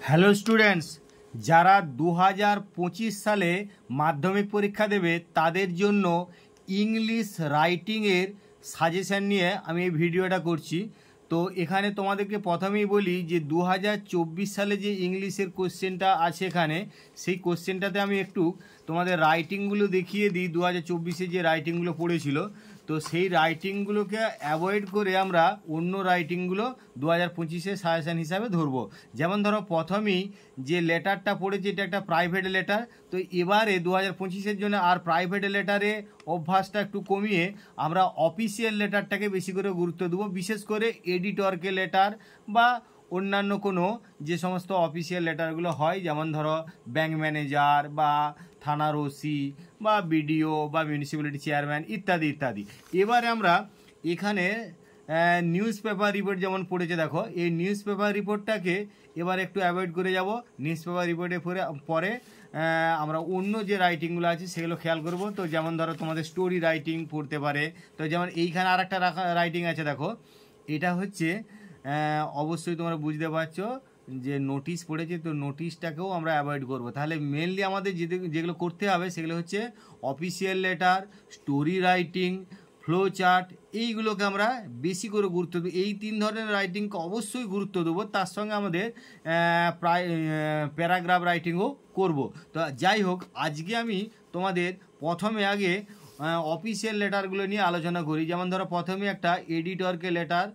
Hello students, যারা 2025 সালে মাধ্যমিক পরীক্ষা দেবে তাদের জন্য ইংলিশ রাইটিংয়ের সাজেশান নিয়ে আমি এই ভিডিওটা করছি। তো এখানে তোমাদেরকে প্রথমেই বলি যে 2024 সালে যে ইংলিশের কোশ্চেনটা আছে এখানে, সেই কোশ্চেনটাতে আমি একটু তোমাদের রাইটিংগুলো দেখিয়ে দিই। 2024-এ যে রাইটিংগুলো পড়েছিল, তো সেই রাইটিংগুলোকে অ্যাভয়েড করে আমরা অন্য রাইটিংগুলো 2025-এ সাজেশান হিসাবে ধরবো। যেমন ধরো প্রথমেই যে লেটারটা পড়েছে এটা একটা প্রাইভেট লেটার। তো এবারে 2025-এর জন্য আর প্রাইভেট লেটারে অভ্যাসটা একটু কমিয়ে আমরা অফিসিয়াল লেটারটাকে বেশি করে গুরুত্ব দেবো, বিশেষ করে এডিটরকে লেটার বা অন্যান্য কোনো যে সমস্ত অফিসিয়াল লেটারগুলো হয়, যেমন ধরো ব্যাংক ম্যানেজার বা থানার ওসি বা বিডিও বা মিউনিসিপ্যালিটি চেয়ারম্যান ইত্যাদি ইত্যাদি। এবারে আমরা এখানে নিউজ পেপার রিপোর্ট যেমন পড়েছে, দেখো এই নিউজ পেপার রিপোর্টটাকে এবার একটু অ্যাভয়েড করে যাব। নিউজ পেপার রিপোর্টের পরে আমরা অন্য যে রাইটিংগুলো আছে সেগুলো খেয়াল করব। তো যেমন ধরো তোমাদের স্টোরি রাইটিং পড়তে পারে। তো যেমন এইখানে আর একটা রাইটিং আছে, দেখো এটা হচ্ছে অবশ্যই তোমরা বুঝতে পারছো যে নোটিশ পড়েছে, তো নোটিশটাকেও আমরা অ্যাভয়েড করব। তাহলে মেনলি আমাদের যেগুলো করতে হবে সেগুলো হচ্ছে official letter, story writing, flow chart, এইগুলোকে আমরা বেশি করে গুরুত্ব দেবো। এই তিন ধরনের রাইটিংকে অবশ্যই গুরুত্ব দেবো, তার সঙ্গে আমাদের প্রায় প্যারাগ্রাফ রাইটিংও করব। তো যাই হোক, আজকে আমি তোমাদের প্রথমে আগে অফিসিয়াল লেটারগুলো নিয়ে আলোচনা করি। যেমন ধরো প্রথমে একটা এডিটরকে লেটার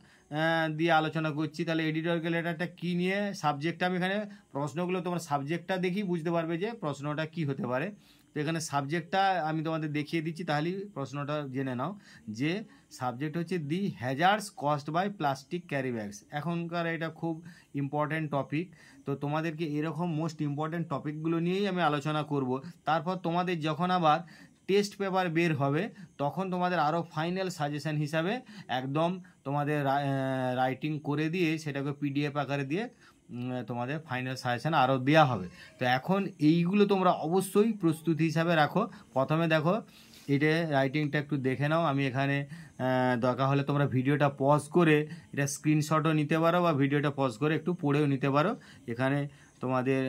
দিয়ে আলোচনা করছি। তাহলে এডিটরকে লেটারটা কী নিয়ে, সাবজেক্টটা আমি এখানে প্রশ্নগুলো তোমার সাবজেক্টটা দেখেই বুঝতে পারবে যে প্রশ্নটা কি হতে পারে। তো এখানে সাবজেক্টটা আমি তোমাদের দেখিয়ে দিচ্ছি, তাহলেই প্রশ্নটা জেনে নাও যে সাবজেক্ট হচ্ছে the hazards caused by plastic carry bags. এখনকার এটা খুব ইম্পর্ট্যান্ট টপিক। তো তোমাদেরকে এরকম মোস্ট ইম্পর্ট্যান্ট টপিকগুলো নিয়েই আমি আলোচনা করব। তারপর তোমাদের যখন আবার টেস্ট পেপার বের হবে তখন তোমাদের আরও ফাইনাল সাজেশান হিসাবে একদম তোমাদের রাইটিং করে দিয়ে সেটাকে পিডিএফ আকারে দিয়ে তোমাদের ফাইনাল সাজেশান আরও দেওয়া হবে। তো এখন এইগুলো তোমরা অবশ্যই প্রস্তুতি হিসাবে রাখো। প্রথমে দেখো এটা রাইটিংটা একটু দেখে নাও। আমি এখানে দরকার হলে তোমরা ভিডিওটা পজ করে এটা স্ক্রিনশটও নিতে পারো বা ভিডিওটা পজ করে একটু পড়েও নিতে পারো। এখানে তোমাদের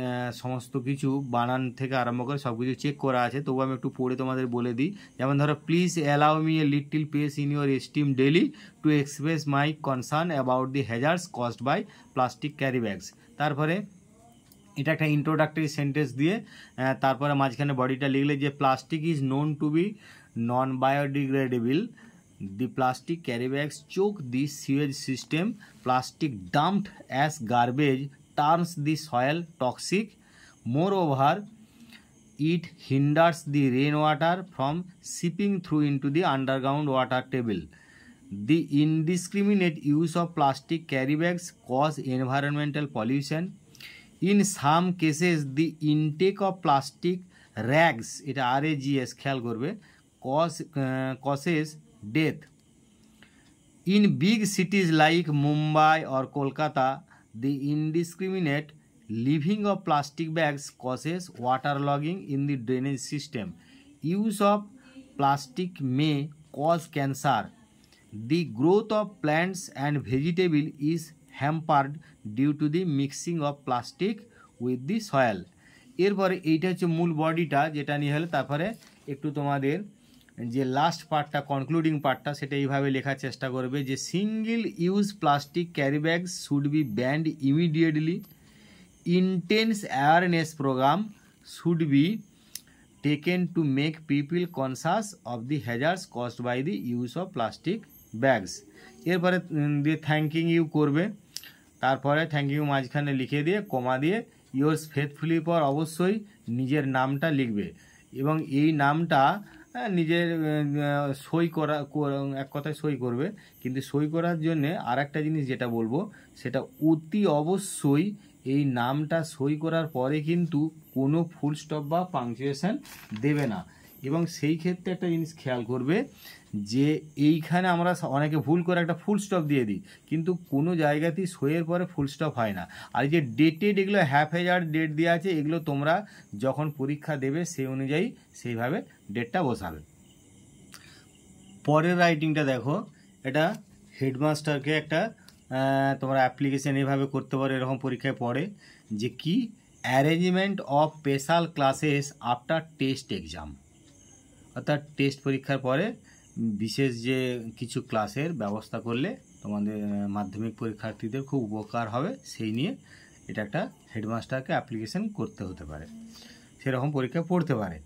সমস্ত কিছু বানান থেকে আরম্ভ করে সব কিছু চেক করা আছে, তবু আমি একটু পড়ে তোমাদের বলে দিই। যেমন ধরো, please allow me a little space in your esteem daily to express my concern about the hazards caused by plastic carry bags. তারপরে এটা একটা ইন্ট্রোডাক্টরি সেন্টেন্স দিয়ে তারপরে মাঝখানে বডিটা লিখলে যে plastic is known to be non biodegradable, the plastic carry bags choke the sewage system, plastic dumped as garbage turns the soil toxic, moreover it hinders the rainwater from seeping through into the underground water table. The indiscriminate use of plastic carry bags cause environmental pollution. In some cases the intake of plastic rags, এটা RAGS খেয়াল করবে, causes death. In big cities like Mumbai or Kolkata, the indiscriminate leaving of plastic bags causes waterlogging in the drainage system. Use of plastic may cause cancer. The growth of plants and vegetables is hampered due to the mixing of plastic with the soil. এরপরে এইটা হচ্ছে মূল বডিটা, যেটা নিয়ে হলে তারপরে একটু তোমাদের যে লাস্ট পার্টটা, কনক্লুডিং পার্টটা, সেটা এইভাবে লেখার চেষ্টা করবে যে single use plastic carry bags should be banned immediately, intense awareness programme should be taken to make people conscious of the hazards caused by the use of plastic bags. এরপরে দিয়ে থ্যাঙ্কিং ইউ করবে, তারপরে thank you মাঝখানে লিখে দিয়ে কমা দিয়ে yours faithfully পর অবশ্যই নিজের নামটা লিখবে এবং এই নামটা নিজের সই করা, এক কথায় সই করবে। কিন্তু সই করার জন্যে আর একটা জিনিস যেটা বলবো, সেটা অতি অবশ্যই এই নামটা সই করার পরে কিন্তু কোনো ফুল স্টপ বা পাংচুয়েশন দেবে না। এবং সেই ক্ষেত্রে একটা জিনিস খেয়াল করবে যে এইখানে আমরা অনেকে ভুল করে একটা ফুল স্টপ দিয়ে দিই, কিন্তু কোনো জায়গাতেই সইয়ের পরে ফুল স্টপ হয় না। আর যে ডেটেড, এগুলো হ্যাফেজার্ড ডেট দেওয়া আছে, এগুলো তোমরা যখন পরীক্ষা দেবে সেই অনুযায়ী সেইভাবে ডেটটা বসাবে। পরের রাইটিংটা দেখো, এটা হেডমাস্টারকে একটা তোমরা অ্যাপ্লিকেশন এইভাবে করতে পারো, এরকম পরীক্ষায় পড়ে যে কি arrangement of special classes after test exam, অর্থাৎ টেস্ট পরীক্ষার পরে বিশেষ যে কিছু ক্লাসের ব্যবস্থা করলে তোমাদের মাধ্যমিক পরীক্ষার্থীদের খুব উপকার হবে, সেই নিয়ে এটা একটা হেডমাস্টারকে অ্যাপ্লিকেশন করতে হতে পারে, সেরকম পরীক্ষা পড়তে পারে।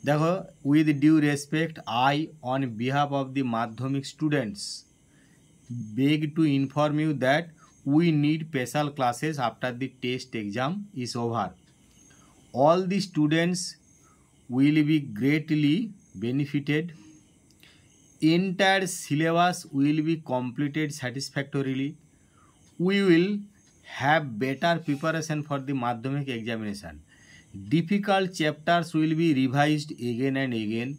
দেখো, with due respect I on behalf of the Madhyamik students beg to inform you that we need special classes after the test exam is over. All the students will be greatly benefited. Entire syllabus will be completed satisfactorily. We will have better preparation for the Madhyamik examination. Difficult chapters will be revised again and again.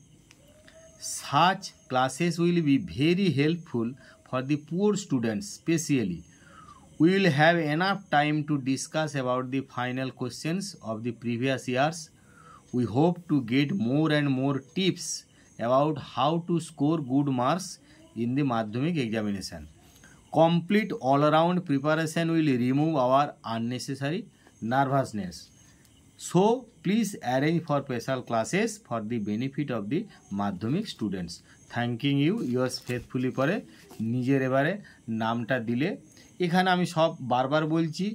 Such classes will be very helpful for the poor students especially. We will have enough time to discuss about the final questions of the previous years. We hope to get more and more tips about how to score good marks in the Madhyamik examination. Complete all-around preparation will remove our unnecessary nervousness. So please arrange for special classes for the benefit of the Madhyamik students. Thanking you, yours faithfully পরে নিজের এবারে নামটা দিলে। এখানে আমি সব বারবার বলছি,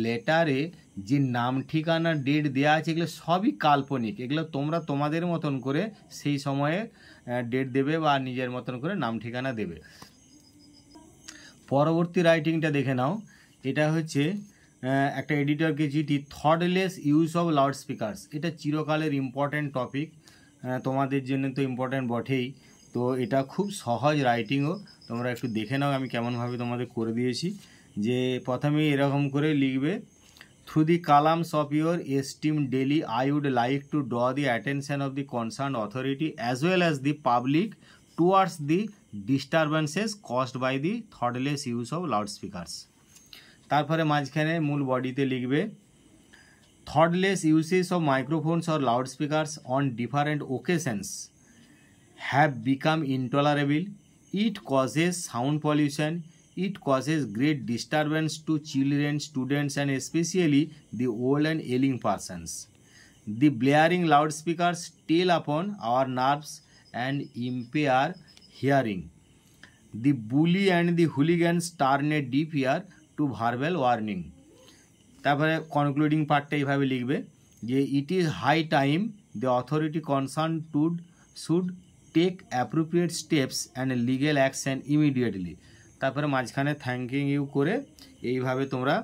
লেটারে যে নাম ঠিকানা ডেট দেওয়া আছে এগুলো সবই কাল্পনিক, এগুলো তোমরা তোমাদের মতন করে সেই সময়ে ডেট দেবে বা নিজের মতন করে নাম ঠিকানা দেবে। পরবর্তী রাইটিংটা দেখে নাও, এটা হচ্ছে একটা এডিটরকে চিঠি, thoughtless use of loud speakers. এটা চিরকালের ইম্পর্ট্যান্ট টপিক, তোমাদের জন্য তো ইম্পর্ট্যান্ট বটেই, তো এটা খুব সহজ রাইটিংও, তোমরা একটু দেখে নাও আমি কেমনভাবে তোমাদের করে দিয়েছি। যে প্রথমে এরকম করে লিখবে, through the columns of your esteem daily I would like to draw the attention of the concern authority as well as the public towards the disturbances caused by the thoughtless use of loud speakers. তারপরে মাঝখানে মূল বডিতে লিখবে, thoughtless usage of microphones or loud speakers on different occasions have become intolerable. It causes sound pollution. It causes great disturbance to children, students, and especially the old and ailing persons. The blaring loudspeakers tell upon our nerves and impair hearing. The bully and the hooligans turn a deaf ear to verbal warning. তারপরে concluding পার্টটা এইভাবে লিখবে যে, it is high time the authority concern should take appropriate steps and legal action immediately. তারপরে মাঝখানে thanking you করে এইভাবে তোমরা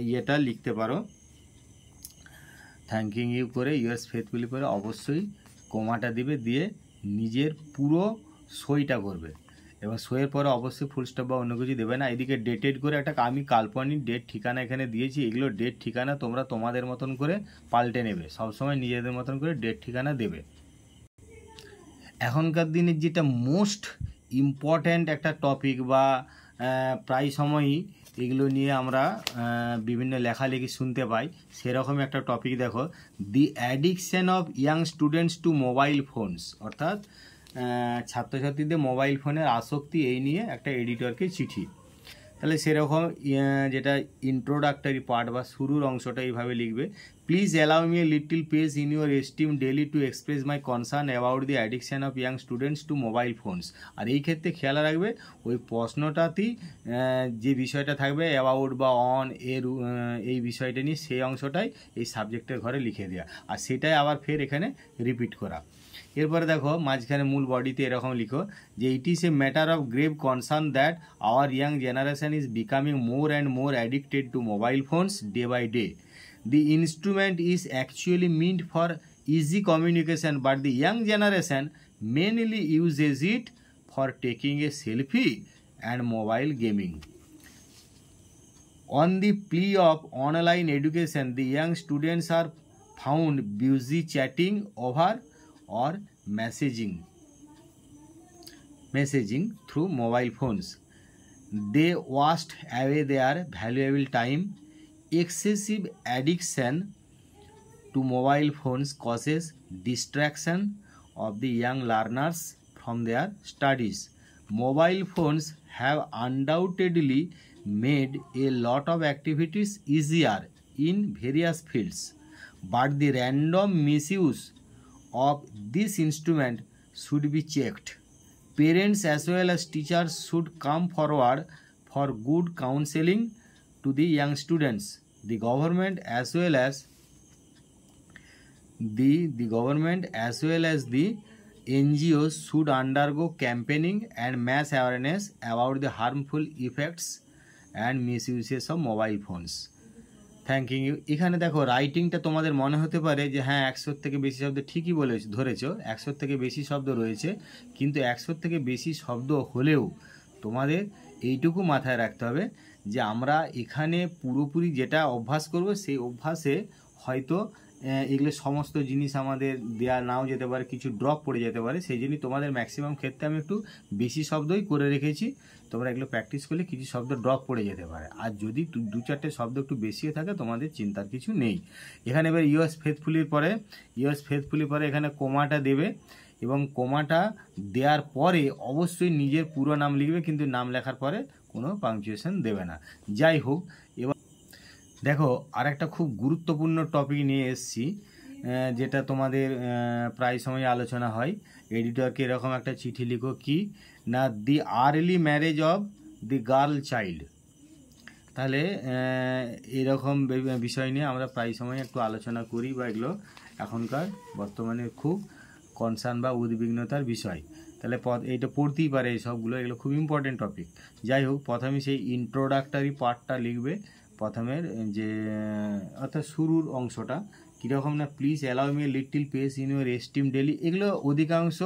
ইয়েটা লিখতে পারো, থ্যাঙ্কিং ইউ করে ইউএস ফেথফুলি করে অবশ্যই কোমাটা দিবে, দিয়ে নিজের পুরো সইটা করবে এবং সইয়ের পরে অবশ্যই ফুল স্টপ বা অন্য কিছু দেবে না। এদিকে ডেটেড করে একটা আমি কাল্পনিক ডেট ঠিকানা এখানে দিয়েছি, এগুলো ডেট ঠিকানা তোমরা তোমাদের মতন করে পাল্টে নেবে, সবসময় নিজেদের মতন করে ডেট ঠিকানা দেবে। এখনকার দিনের যেটা মোস্ট ইম্পর্ট্যান্ট একটা টপিক বা প্রায় সময়ই এগুলো নিয়ে আমরা বিভিন্ন লেখালেখি শুনতে পাই, সেরকম একটা টপিক দেখো, the addiction of young students to mobile phones, অর্থাৎ ছাত্রছাত্রীদের মোবাইল ফোনের আসক্তি, এই নিয়ে একটা এডিটরকে চিঠি। তাহলে সেরকম যেটা ইন্ট্রোডাক্টরি পার্ট বা শুরুর অংশটা এইভাবে লিখবে, please allow me a little page in your esteem daily to express my concern about the addiction of young students to mobile phones. আর এই ক্ষেত্রে খেয়াল রাখবে ওই প্রশ্নটাতেই যে বিষয়টা থাকবে অ্যাবাউট বা অন এর এই বিষয়টা নিয়ে সেই অংশটাই এই সাবজেক্টের ঘরে লিখে দেওয়া, আর সেটাই আবার ফের এখানে রিপিট করা। এরপরে দেখো মাঝখানে মূল বডিতে এরকম লিখো যে, it is a matter of grave concern that our young generation is becoming more and more addicted to mobile phones day by day. The instrument is actually meant for easy communication, but the young generation mainly uses it for taking a selfie and mobile gaming. On the plea of online education, the young students are found busy chatting over or messaging through mobile phones. They waste away their valuable time. Excessive addiction to mobile phones causes distraction of the young learners from their studies. Mobile phones have undoubtedly made a lot of activities easier in various fields, but the random misuse of this instrument should be checked. Parents as well as teachers should come forward for good counseling to the young students. The government as well as the NGOs should undergo campaigning and mass awareness about the harmful effects and misuses of mobile phones. Thanking you. এখানে দেখো রাইটিংটা তোমাদের মনে হতে পারে যে হ্যাঁ 100 থেকে বেশি শব্দ ঠিকই ধরেছো, 100 থেকে বেশি শব্দ রয়েছে, কিন্তু 100 থেকে বেশি শব্দ হলেও তোমাদের এইটুকু মাথায় রাখতে হবে যে আমরা এখানে পুরোপুরি যেটা অভ্যাস করব সেই অভ্যাসে হয়তো এগুলো সমস্ত জিনিস আমাদের দেওয়া নাও যেতে পারে, কিছু ড্রপ পড়ে যেতে পারে। সেই জন্যই তোমাদের ম্যাক্সিমাম ক্ষেত্রে আমি একটু বেশি শব্দই করে রেখেছি। তোমরা এগুলো প্র্যাকটিস করলে কিছু শব্দ ড্রপ পড়ে যেতে পারে, আর যদি 2-4টে শব্দ একটু বেশিও থাকে তোমাদের চিন্তার কিছু নেই। এখানে এবার ইউএস ফেথফুলির পরে এখানে কোমাটা দেবে, এবং কোমাটা দেওয়ার পরে অবশ্যই নিজের পুরো নাম লিখবে, কিন্তু নাম লেখার পরে কোনো পাংচুয়েশন দেবে না। যাই হোক, এবার দেখো আর একটা খুব গুরুত্বপূর্ণ টপিক নিয়ে এসেছি, যেটা তোমাদের প্রায় সময় আলোচনা হয়। এডিটরকে এরকম একটা চিঠি লিখো কি না, দি early marriage of the girl child. তাহলে এরকম বিষয় নিয়ে আমরা প্রায় সময় একটু আলোচনা করি, বা এগুলো এখনকার বর্তমানে খুব কনসার্ন বা উদ্বিগ্নতার বিষয়। তাহলে এইটা পড়তেই পারে এই সবগুলো, এগুলো খুব ইম্পর্টেন্ট টপিক। যাই হোক, প্রথমে সেই ইন্ট্রোডাক্টরি পার্টটা লিখবে, প্রথমের যে অর্থাৎ শুরুর অংশটা কীরকম না, please allow me little page in your esteem daily. এগুলো অধিকাংশ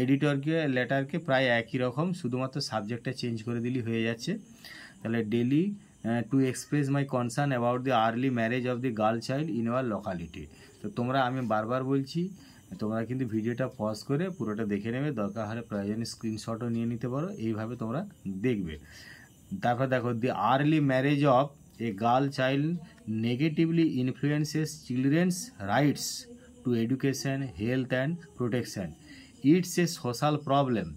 এডিটরকে লেটারকে প্রায় একই রকম, শুধুমাত্র সাবজেক্টটা চেঞ্জ করে দিলেই হয়ে যাচ্ছে। তাহলে daily to express my concern about the early marriage of the girl child in our locality. তো তোমরা, আমি বারবার বলছি, তোমরা কিন্তু ভিডিওটা পজ করে পুরোটা দেখে নেবে, দরকার হলে প্রয়োজনে স্ক্রিনশটও নিয়ে নিতে পারো, এইভাবে তোমরা দেখবে। তারপর দেখো, দি early marriage of a girl child negatively influences children's rights to education, health and protection. It's a social problem.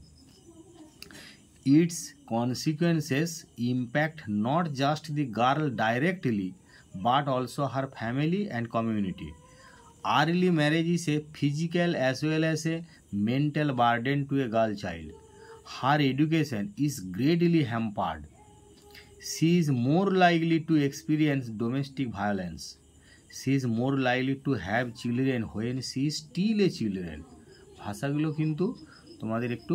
Its consequences impact not just the girl directly but also her family and community. Early marriage is a physical as well as a mental burden to a girl child. Her education is greatly hampered. She is more likely to experience domestic violence. She is more likely to have children when she is still a children. ভাষাগুলো কিন্তু তোমাদের একটু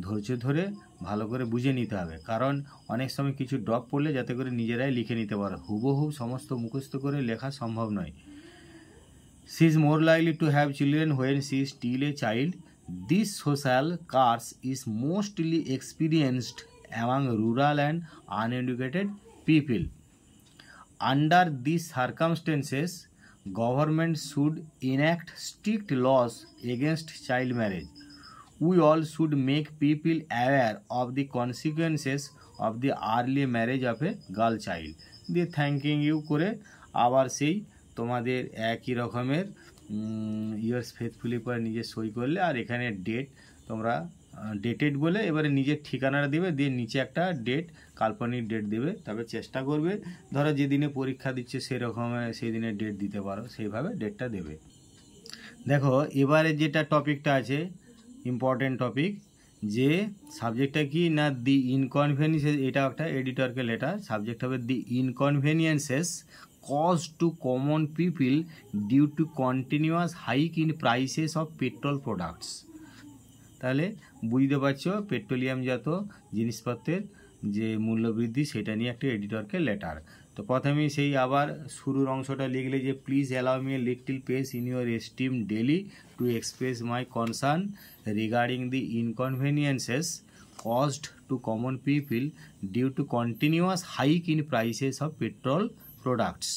ধৈর্য ধরে ভালো করে বুঝে নিতে হবে, কারণ অনেক সময় কিছু ড্রপ পড়লে যাতে করে নিজেরাই লিখে নিতে পারো, হুবহু সমস্ত মুখস্থ করে লেখা সম্ভব নয়। She is more likely to have children when she is still a child. This social curse is mostly experienced among rural and uneducated people. Under these circumstances, government should enact strict laws against child marriage. We all should make people aware of the consequences of the early marriage of a girl child. দিয়ে thanking you করে আবার সেই তোমাদের একই রকমের years faithfully পরে নিজে সই করলে, আর এখানে ডেট তোমরা ডেটেড বলে এবারে নিজের ঠিকানাটা দেবে, দিয়ে নিচে একটা ডেট, কাল্পনিক ডেট দেবে। তবে চেষ্টা করবে ধরো যেদিনে পরীক্ষা দিচ্ছে সেরকম সেই দিনের ডেট দিতে পারো, সেইভাবে ডেটটা দেবে। দেখো এবারে যেটা টপিকটা আছে ইম্পর্টেন্ট টপিক, যে সাবজেক্টটা কি না, দি ইনকনভেনিয়েন্সেস। এটা একটা এডিটরকে লেটার, সাবজেক্ট হবে দি inconveniences caused to common people due to continuous hike in prices of petrol products. তাহলে বুঝতে পারছো পেট্রোলিয়ামজাত জিনিসপত্রের যে মূল্যবৃদ্ধি সেটা নিয়ে একটা এডিটরকে লেটার। তো প্রথমেই সেই আবার শুরুর অংশটা লিখলে যে please allow me little page in your esteem daily to express my concern regarding the inconveniences caused to common people due to continuous hike in prices of petrol products.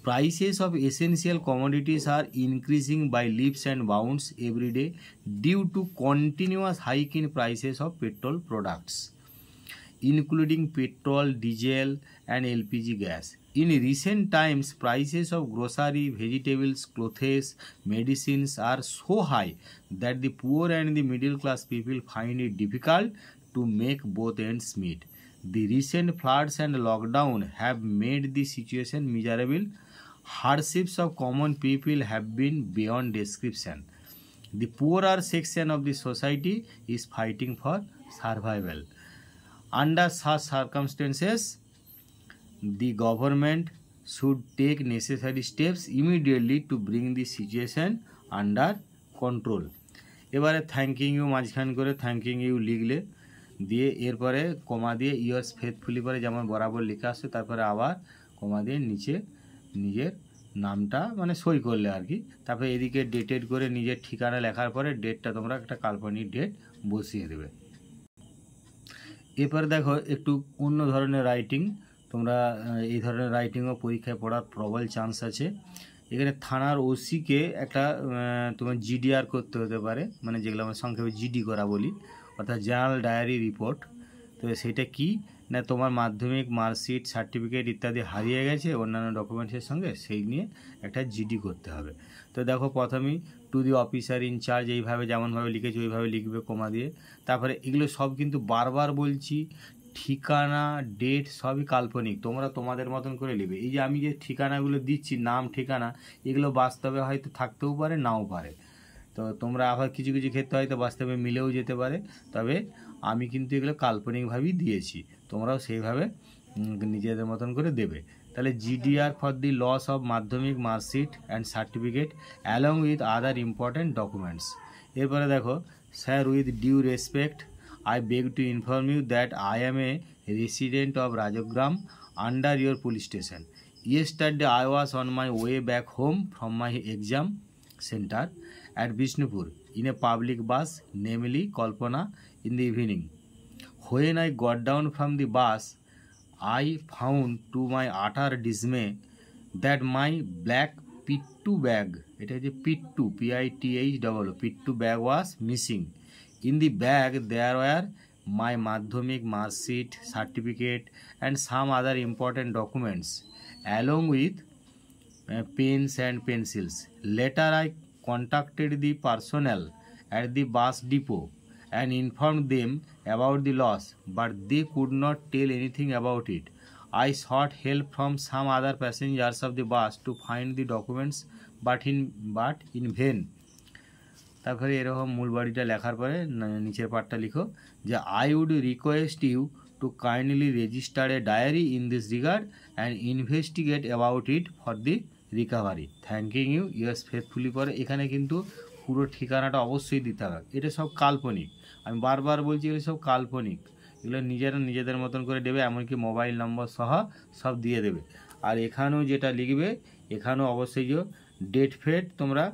Prices of essential commodities are increasing by leaps and bounds every day due to continuous hike in prices of petrol products, including petrol, diesel and LPG gas. In recent times, prices of grocery, vegetables, clothes, medicines are so high that the poor and the middle class people find it difficult to make both ends meet. The recent floods and lockdown have made the situation miserable. Hardships of common people have been beyond description. The poorer section of the society is fighting for survival. Under such circumstances, the government should take necessary steps immediately to bring the situation under control. এবারে thanking you মাঝখান করে thanking you লিখলে দিয়ে এরপরে কমা দিয়ে years faithfully পরে যেমন বরাবর লেখা আসছে তারপরে আবার কমা দিয়ে নিচে নিজের নামটা মানে সই করলে আর কি, তারপরে এদিকে ডেটেড করে নিজের ঠিকানা লেখার পরে ডেটটা তোমরা একটা কাল্পনিক ডেট বসিয়ে দেবে। এরপরে দেখো একটু অন্য ধরনের রাইটিং, তোমরা এই ধরনের রাইটিংও পরীক্ষায় পড়ার প্রবল চান্স আছে। এখানে থানার ওসিকে একটা তোমার জিডিআর করতে হতে পারে, মানে যেগুলো আমরা সংক্ষেপে জিডি করা বলি, অর্থাৎ জার্নাল ডায়েরি রিপোর্ট। তো সেটা কি না, তোমার মাধ্যমিক মার্কশিট সার্টিফিকেট ইত্যাদি হারিয়ে গেছে অন্যান্য ডকুমেন্টসের সঙ্গে, সেই নিয়ে একটা জিডি করতে হবে। তো দেখো প্রথমেই টু দি অফিসার ইনচার্জ এইভাবে যেমনভাবে লিখেছি ওইভাবে লিখবে কমা দিয়ে। তারপরে এগুলো সব কিন্তু বারবার বলছি, ঠিকানা ডেট সবই কাল্পনিক, তোমরা তোমাদের মতন করে নেবে। এই যে আমি যে ঠিকানাগুলো দিচ্ছি নাম ঠিকানা, এগুলো বাস্তবে হয়তো থাকতেও পারে নাও পারে, তো তোমরা আবার কিছু কিছু ক্ষেত্রে হয়তো বাস্তবে মিলেও যেতে পারে, তবে আমি কিন্তু এগুলো কাল্পনিকভাবেই দিয়েছি, তোমরাও সেইভাবে নিজেদের মতন করে দেবে। তাহলে GDR for the loss of Madhyamik marksheet and certificate along with other important documents. এরপরে দেখো, sir with due respect I beg to inform you that I am a resident of Rajagram under your police station. Yesterday I was on my way back home from my exam center at Bishnupur in a public bus, namely Kalpana, in the evening. When I got down from the bus, I found to my utter dismay that my black Pittu bag, it is a Pittu, P-I-T-H-O, Pittu bag was missing. In the bag there were my Madhyamik marksheet, certificate and some other important documents along with pens and pencils. Later I contacted the personnel at the bus depot and informed them about the loss, but they could not tell anything about it. I sought help from some other passengers of the bus to find the documents, but in vain. তারপরে এরকম মূল বাড়িটা লেখার পরে নিচের পার্টটা লিখো যে I would request you to kindly register a diary in this regard and investigate about it for the recovery. Thanking you yours faithfully পরে এখানে কিন্তু পুরো ঠিকানাটা অবশ্যই দিতে হবে। এটা সব কাল্পনিক, আমি বারবার বলছি এগুলো সব কাল্পনিক, এগুলো নিজেদের মতন করে দেবে, এমনকি মোবাইল নম্বর সহ সব দিয়ে দেবে। আর এখানেও যেটা লিখবে এখানেও অবশ্যই যে ডেট ফেট তোমরা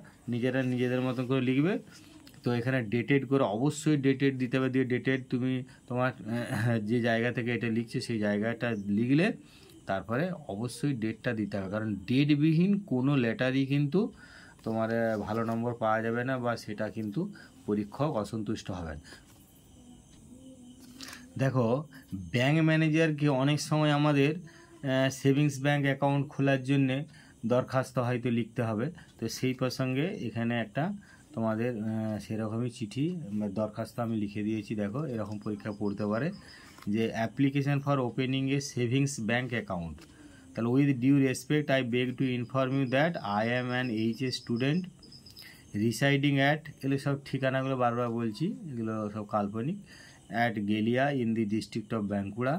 নিজেদের মতন করে লিখবে। তো এখানে ডেটেড করে অবশ্যই ডেটেড দিতে হবে, দিয়ে ডেটেড তুমি তোমার যে জায়গা থেকে এটা লিখছে সেই জায়গাটা লিখলে তারপরে অবশ্যই ডেটটা দিতে হবে, কারণ ডেটবিহীন কোনো লেটারই কিন্তু তোমার ভালো নম্বর পাওয়া যাবে না, বা সেটা কিন্তু পরীক্ষক অসন্তুষ্ট হবেন। দেখো ব্যাংক ম্যানেজারকে অনেক সময় আমাদের সেভিংস ব্যাংক অ্যাকাউন্ট খোলার জন্যে দরখাস্ত হয়তো লিখতে হবে, তো সেই প্রসঙ্গে এখানে একটা তোমাদের সেরকমই চিঠি দরখাস্ত আমি লিখে দিয়েছি। দেখো এরকম পরীক্ষা পড়তে পারে যে application for opening a savings bank account. তাহলে with due respect I beg to inform you that I am an HS student residing at, এগুলো সব ঠিকানাগুলো বারবার বলছি, এগুলো সব কাল্পনিক, at Gelia in the district of Bankura.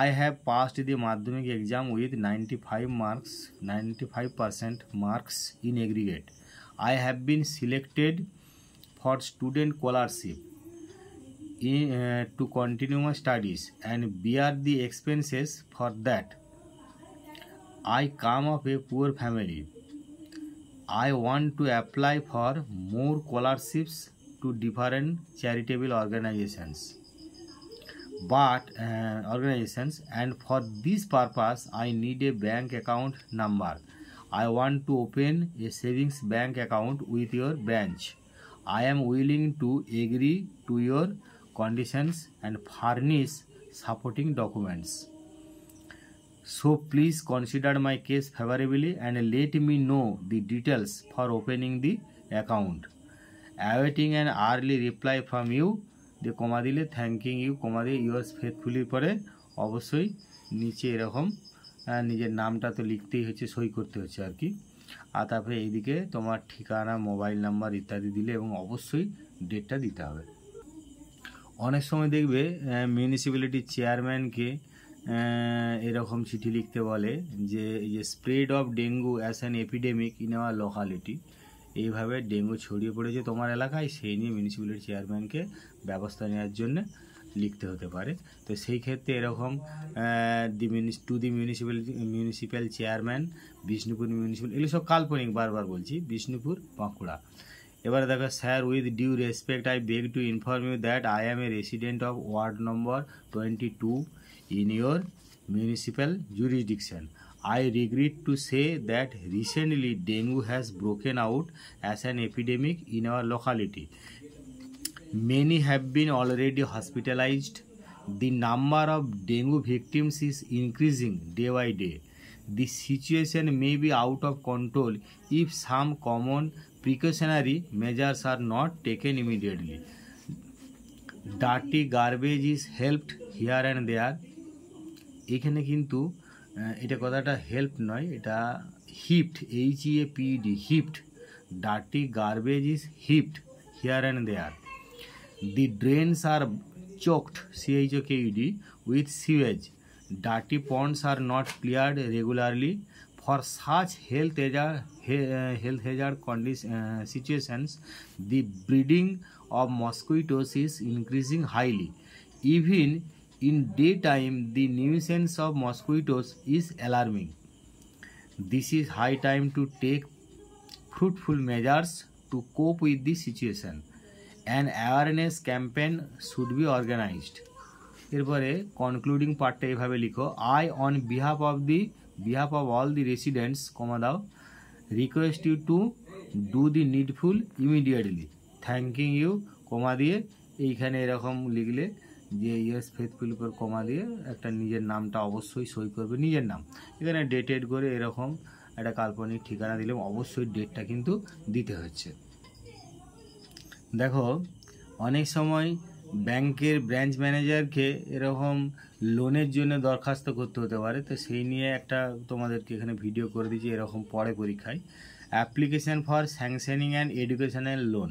I have passed the Madhyamik exam with 95% marks in aggregate. I have been selected for student scholarship to continue my studies and bear the expenses for that. I come of a poor family. I want to apply for more scholarships to different charitable organizations. And for this purpose I need a bank account number. I want to open a savings bank account with your branch. I am willing to agree to your conditions and furnish supporting documents. So please consider my case favorably and let me know the details for opening the account. Awaiting an early reply from you, দিয়ে কমা দিলে thanking you comma দিয়ে yours ফেথফুলির পরে অবশ্যই নিচে এরকম নিজের নামটা তো লিখতেই হচ্ছে, সই করতে হচ্ছে আর কি। আর তারপরে এইদিকে তোমার ঠিকানা, মোবাইল নাম্বার ইত্যাদি দিলে এবং অবশ্যই ডেটটা দিতে হবে। অনেক সময় দেখবে মিউনিসিপ্যালিটির চেয়ারম্যানকে এরকম চিঠি লিখতে বলে যে এই যে spread of dengue as an epidemic in our locality, এইভাবে ডেঙ্গু ছড়িয়ে পড়েছে তোমার এলাকায়, সেই নিয়ে মিউনিসিপ্যালিটির চেয়ারম্যানকে ব্যবস্থা নেওয়ার জন্য লিখতে হতে পারে। তো সেই ক্ষেত্রে এরকম to the municipal chairman Bishnupur municipal, এগুলো সব কাল্পনিক, বারবার বলছি, বিষ্ণুপুর বাঁকুড়া। এবারে দেখো, sir with due respect I beg to inform you that I am a resident of ward number 22 in your municipal jurisdiction. I regret to say that recently dengue has broken out as an epidemic in our locality. Many have been already hospitalized. The number of dengue victims is increasing day by day. The situation may be out of control if some common precautionary measures are not taken immediately. Dirty garbage is helped here and there. এখানে কিন্তু এটা কথাটা help নয়, এটা heaped, HEAPD, heaped. Dirty garbage is heaped here and there. The drains are choked, CHOKED, with sewage. Dirty ponds are not cleared regularly. For such health hazard situations, the breeding of mosquitoes is increasing highly. Even in daytime, the nuisance of mosquitoes is alarming. This is high time to take fruitful measures to cope with this situation. An awareness campaign should be organized. এরপরে concluding পার্টটা এইভাবে লিখো, I on behalf of all the residents, comma দাও, request you to do the needful immediately, thanking you, comma দিয়ে এইখানে এরকম লিখলে যে ইয়েস ফেথফুল উপর কমা দিয়ে একটা নিজের নামটা অবশ্যই সই করবে, নিজের নাম। এখানে ডেটেড করে এরকম একটা কাল্পনিক ঠিকানা দিলে অবশ্যই ডেটটা কিন্তু দিতে হচ্ছে। দেখো, অনেক সময় ব্যাংকের ব্রাঞ্চ ম্যানেজারকে এরকম লোনের জন্য দরখাস্ত করতে হতে পারে, তো সেই নিয়ে একটা তোমাদেরকে এখানে ভিডিও করে দিচ্ছি, এরকম পড়ে পরীক্ষায়। Application for sanctioning and educational loan.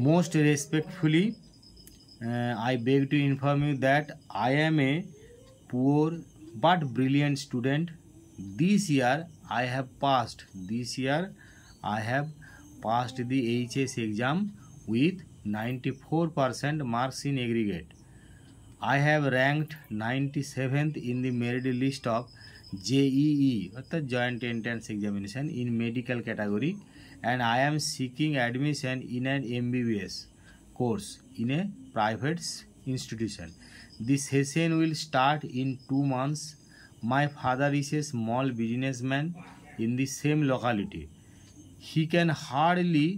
Most respectfully I beg to inform you that I am a poor but brilliant student. This year I have passed the HS exam with 94% marks in aggregate. I have ranked 97th in the merit list of JEE, অর্থাৎ Joint Entrance Examination, in medical category, and I am seeking admission in an MBBS course in a private institution. This session will start in 2 months. My father is a small businessman in the same locality. He can hardly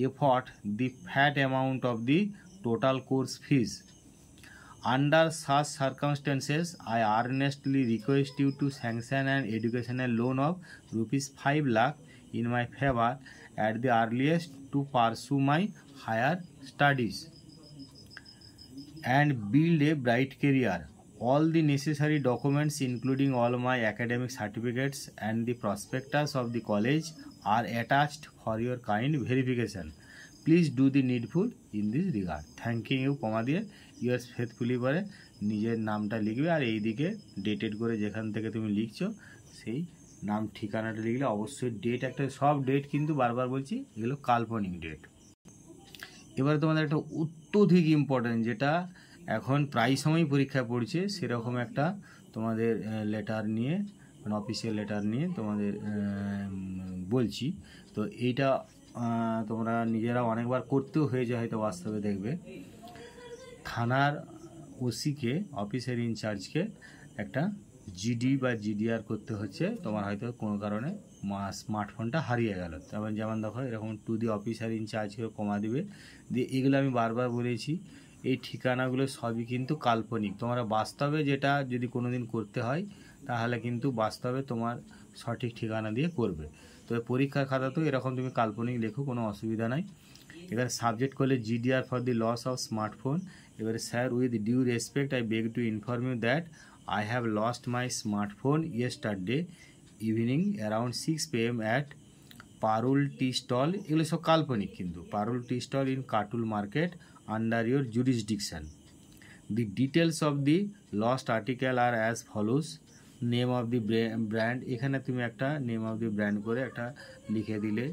afford the fat amount of the total course fees. Under such circumstances, I earnestly request you to sanction an educational loan of ₹5 lakh in my favor at the earliest to pursue my higher studies and build a bright career. All the necessary documents, including all my academic certificates and the prospectus of the college, are attached for your kind verification. Please do the needful in this regard. Thanking you, কমা দিয়ে yours faithfully পরে নিজের নামটা লিখবে, আর এইদিকে dated করে যেখান থেকে তুমি লিখছো সেই নাম ঠিকানাটা লিখলে অবশ্যই ডেট একটা, সব ডেট কিন্তু বারবার বলছি এগুলো কাল্পনিক ডেট। এবারে তোমাদের একটা অত্যধিক ইম্পর্ট্যান্ট, যেটা এখন প্রায় সময় পরীক্ষায় পড়ছে, সেরকম একটা তোমাদের লেটার নিয়ে, মানে অফিসিয়াল লেটার নিয়ে তোমাদের বলছি। তো এইটা তোমরা নিজেরা অনেকবার করতেও হয়েছে হয়তো, বাস্তবে দেখবে থানার ওসিকে, অফিসার ইনচার্জকে একটা জিডি বা জিডিআর করতে হচ্ছে, তোমার হয়তো কোনো কারণে স্মার্টফোনটা হারিয়ে গেল, তারপর যেমন দেখো এরকম টু দি অফিসার ইনচার্জকে কমা দিবে দিয়ে। এগুলো আমি বারবার বলেছি, এই ঠিকানাগুলো সবই কিন্তু কাল্পনিক। তোমরা বাস্তবে যেটা যদি কোনো দিন করতে হয় তাহলে কিন্তু বাস্তবে তোমার সঠিক ঠিকানা দিয়ে করবে। তো পরীক্ষার খাতাতেও এরকম তুমি কাল্পনিক লেখো, কোনো অসুবিধা নাই। এবারে সাবজেক্ট করলে GDR for the loss of smartphone. এবারে sir with due respect I beg to inform you that I have lost my smartphone yesterday evening around 6 PM at Parul tea stall. এগুলো সব কাল্পনিক, কিন্তু Parul tea stall in Katul market under your jurisdiction. The details of the lost article are as follows. Name of the brand, এখানে তুমি একটা name of the brand করে একটা লিখে দিলে,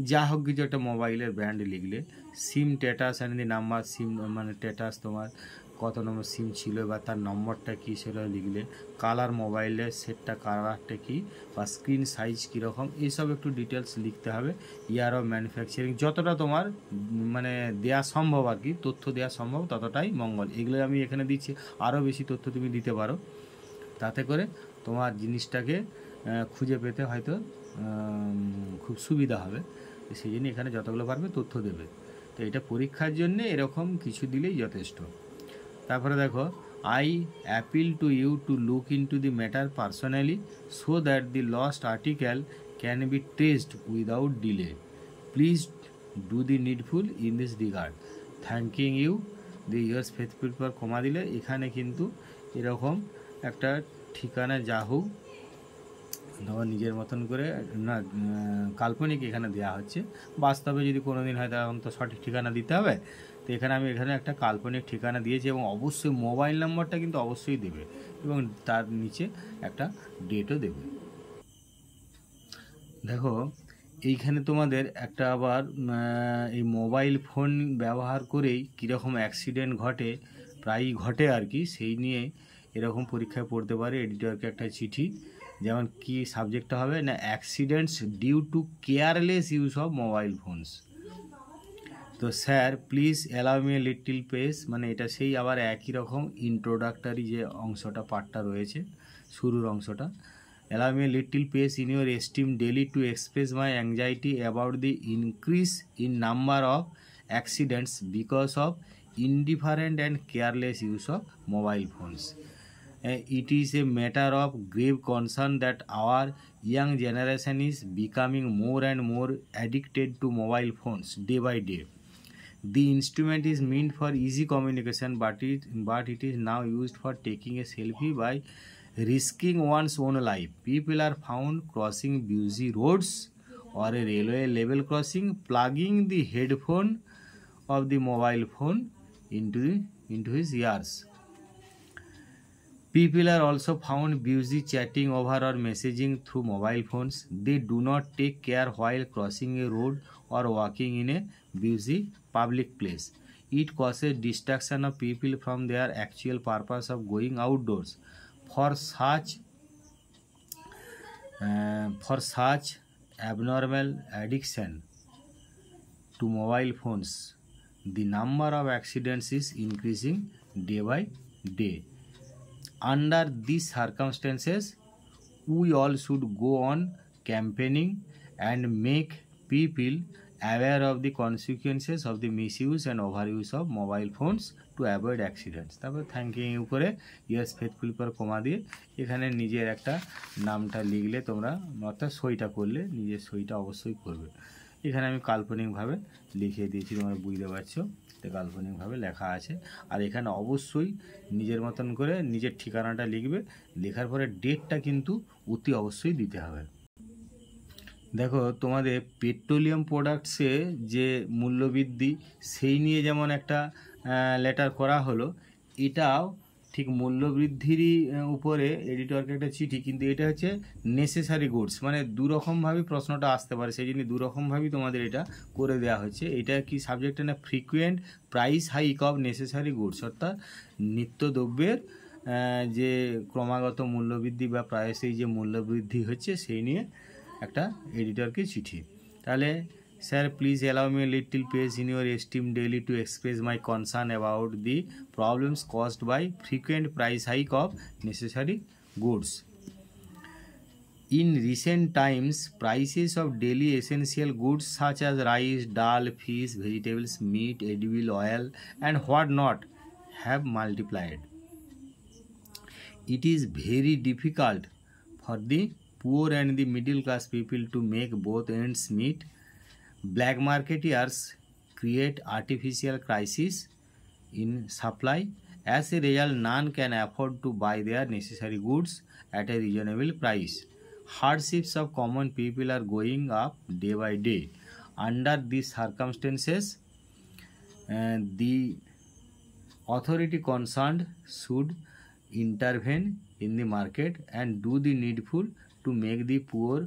যা হোক কিছু একটা মোবাইলের ব্র্যান্ড লিখলে। সিম স্ট্যাটাস অ্যান্ড দি নাম্বার, সিম মানে স্ট্যাটাস তোমার কত নম্বর সিম ছিল বা তার নম্বরটা কী সেটা লিখলে। কালার, মোবাইলের সেটটা কালারটা কী বা স্ক্রিন সাইজ কীরকম, এইসব একটু ডিটেলস লিখতে হবে। ইয়ার অফ ম্যানুফ্যাকচারিং, যতটা তোমার মানে দেওয়া সম্ভব আর কি, তথ্য দেওয়া সম্ভব ততটাই মঙ্গল। এগুলো আমি এখানে দিচ্ছি, আরও বেশি তথ্য তুমি দিতে পারো, তাতে করে তোমার জিনিসটাকে খুঁজে পেতে হয়তো খুব সুবিধা হবে। সেই জন্য এখানে যতগুলো পারবে তথ্য দেবে। তো এটা পরীক্ষার জন্যে এরকম কিছু দিলেই যথেষ্ট। তারপরে দেখো, I appeal to you to look into the matter personally so that the lost article can be traced without delay. Please do the needful in this regard. Thanking you the yours faithful for, comma দিলে এখানে কিন্তু এরকম একটা ঠিকানা Yahoo তোমার নিজের মতন করে না, কাল্পনিক এখানে দেওয়া হচ্ছে। বাস্তবে যদি কোনো দিন হয় তখন তো সঠিক ঠিকানা দিতে হবে। তো এখানে আমি একটা কাল্পনিক ঠিকানা দিয়েছি, এবং অবশ্যই মোবাইল নাম্বারটা কিন্তু অবশ্যই দেবে, এবং তার নিচে একটা ডেটও দেবে। দেখো এইখানে তোমাদের একটা আবার এই মোবাইল ফোন ব্যবহার করেই কীরকম অ্যাক্সিডেন্ট ঘটে, প্রায়ই ঘটে আর কি, সেই নিয়ে এরকম পরীক্ষায় পড়তে পারে এডিটরকে একটা চিঠি। যেমন কি সাবজেক্টটা হবে না, accidents due to careless use of mobile phones. তো sir please allow me a little page, মানে এটা সেই আবার একই রকম ইন্ট্রোডাক্টরি যে অংশটা পার্টটা রয়েছে, শুরুর অংশটা। Allow me a little page in your esteem daily to express my anxiety about the increase in number of accidents because of indifferent and careless use of mobile phones. It is a matter of grave concern that our young generation is becoming more and more addicted to mobile phones day by day. The instrument is meant for easy communication, but it is now used for taking a selfie by risking one's own life. People are found crossing busy roads or a railway level crossing, plugging the headphone of the mobile phone into his ears. People are also found busy chatting over or messaging through mobile phones. They do not take care while crossing a road or walking in a busy public place. It causes distraction of people from their actual purpose of going outdoors. For such abnormal addiction to mobile phones, the number of accidents is increasing day by day. Under these circumstances, we all should go on campaigning and make people aware of the consequences of the misuse and overuse of mobile phones to avoid accidents. তারপর thanking you করে years faithful পর কমা দিয়ে এখানে নিজের একটা নামটা লিখলে তোমরা, অর্থাৎ সইটা করলে, নিজের সইটা অবশ্যই করবে। এখানে আমি কাল্পনিকভাবে লিখে দিয়েছি, তোমরা বুঝতে পারছো, এটা কাল্পনিকভাবে লেখা আছে। আর এখানে অবশ্যই নিজের মতন করে নিজের ঠিকানাটা লিখবে, লেখার পরে ডেটটা কিন্তু অতি অবশ্যই দিতে হবে। দেখো তোমাদের পেট্রোলিয়াম প্রোডাক্টসে যে মূল্যবৃদ্ধি, সেই নিয়ে যেমন একটা লেটার করা হলো, এটাও ঠিক মূল্যবৃদ্ধিরই উপরে এডিটরকে একটা চিঠি, কিন্তু এটা হচ্ছে নেসেসারি গুডস, মানে দুরকমভাবে প্রশ্নটা আসতে পারে, সেই জন্য দুরকমভাবেই তোমাদের এটা করে দেওয়া হচ্ছে। এটা কি সাবজেক্টে না, frequent price hike of necessary goods, অর্থাৎ নিত্যদ্রব্যের যে ক্রমাগত মূল্যবৃদ্ধি বা প্রায়শই যে মূল্যবৃদ্ধি হচ্ছে সেই নিয়ে একটা এডিটরকে চিঠি। তাহলে sir please allow me a little page in your esteem daily to express my concern about the problems caused by frequent price hike of necessary goods. In recent times, prices of daily essential goods such as rice, dal, fish, vegetables, meat, edible oil and what not have multiplied. It is very difficult for the poor and the middle class people to make both ends meet. Black marketeers create artificial crisis in supply. As a result, none can afford to buy their necessary goods at a reasonable price. Hardships of common people are going up day by day. Under these circumstances, the authority concerned should intervene in the market and do the needful to make the poor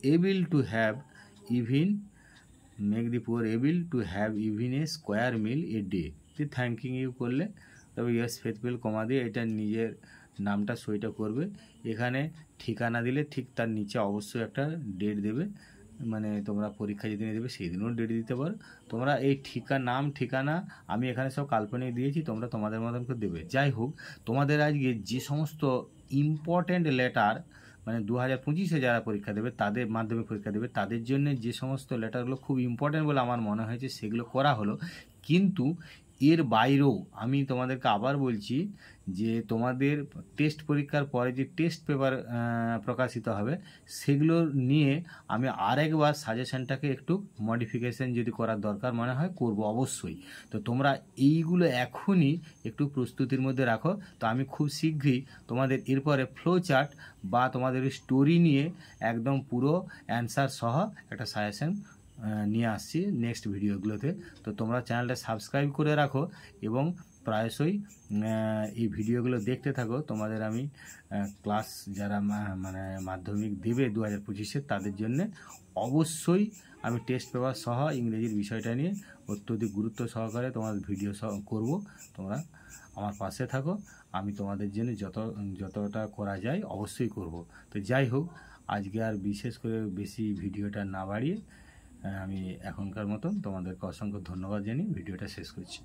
able to have even a square meal a day. the thanking you করলে তবে yes faithful কমা দিয়ে এটা নিজের নামটা সইটা করবে। এখানে ঠিকানা দিলে ঠিক তার নিচে অবশ্যই একটা ডেট দেবে, মানে তোমরা পরীক্ষা যেদিনে দেবে সেই দিনও ডেট দিতে পারো। তোমরা এই ঠিকানা আমি এখানে সব কাল্পনিক দিয়েছি, তোমরা তোমাদের মতন করে দেবে। যাই হোক, তোমাদের আজকে যে সমস্ত ইম্পর্ট্যান্ট লেটার, মানে 2025-এ যারা পরীক্ষা দেবে, তাদের মাধ্যমিক পরীক্ষা দেবে, তাদের জন্য যে সমস্ত লেটারগুলো খুব ইম্পর্ট্যান্ট বলে আমার মনে হয়েছে সেগুলো করা হলো। কিন্তু এর বাইরেও আমি তোমাদেরকে আবার বলছি যে তোমাদের টেস্ট পরীক্ষার পরে যে টেস্ট পেপার প্রকাশিত হবে সেগুলো নিয়ে আমি আরেকবার সাজেশনটাকে একটু মডিফিকেশন যদি করার দরকার মনে হয় করব অবশ্যই। তো তোমরা এইগুলো এখনই একটু প্রস্তুতির মধ্যে রাখো। তো আমি খুব শীঘ্রই তোমাদের এরপরে ফ্লো চার্ট বা তোমাদের স্টোরি নিয়ে একদম পুরো অ্যান্সার সহ একটা সাজেশন নিয়ে আসছি নেক্সট ভিডিওগুলোতে। তো তোমরা চ্যানেলটা সাবস্ক্রাইব করে রাখো এবং প্রায়শই এই ভিডিওগুলো দেখতে থাকো। তোমাদের আমি ক্লাস যারা মানে মাধ্যমিক দেবে 2025-এ তাদের জন্য অবশ্যই আমি টেস্ট পেপার সহ ইংরেজির বিষয়টা নিয়ে অত্যধিক গুরুত্ব সহকারে তোমাদের ভিডিও করব। তোমরা আমার পাশে থাকো, আমি তোমাদের জন্য যতটা করা যায় অবশ্যই করব। তো যাই হোক, আজকে আর বিশেষ করে বেশি ভিডিওটা না বাড়িয়ে আমি এখনকার মতন তোমাদেরকে অসংখ্য ধন্যবাদ জানিয়ে ভিডিওটা শেষ করছি।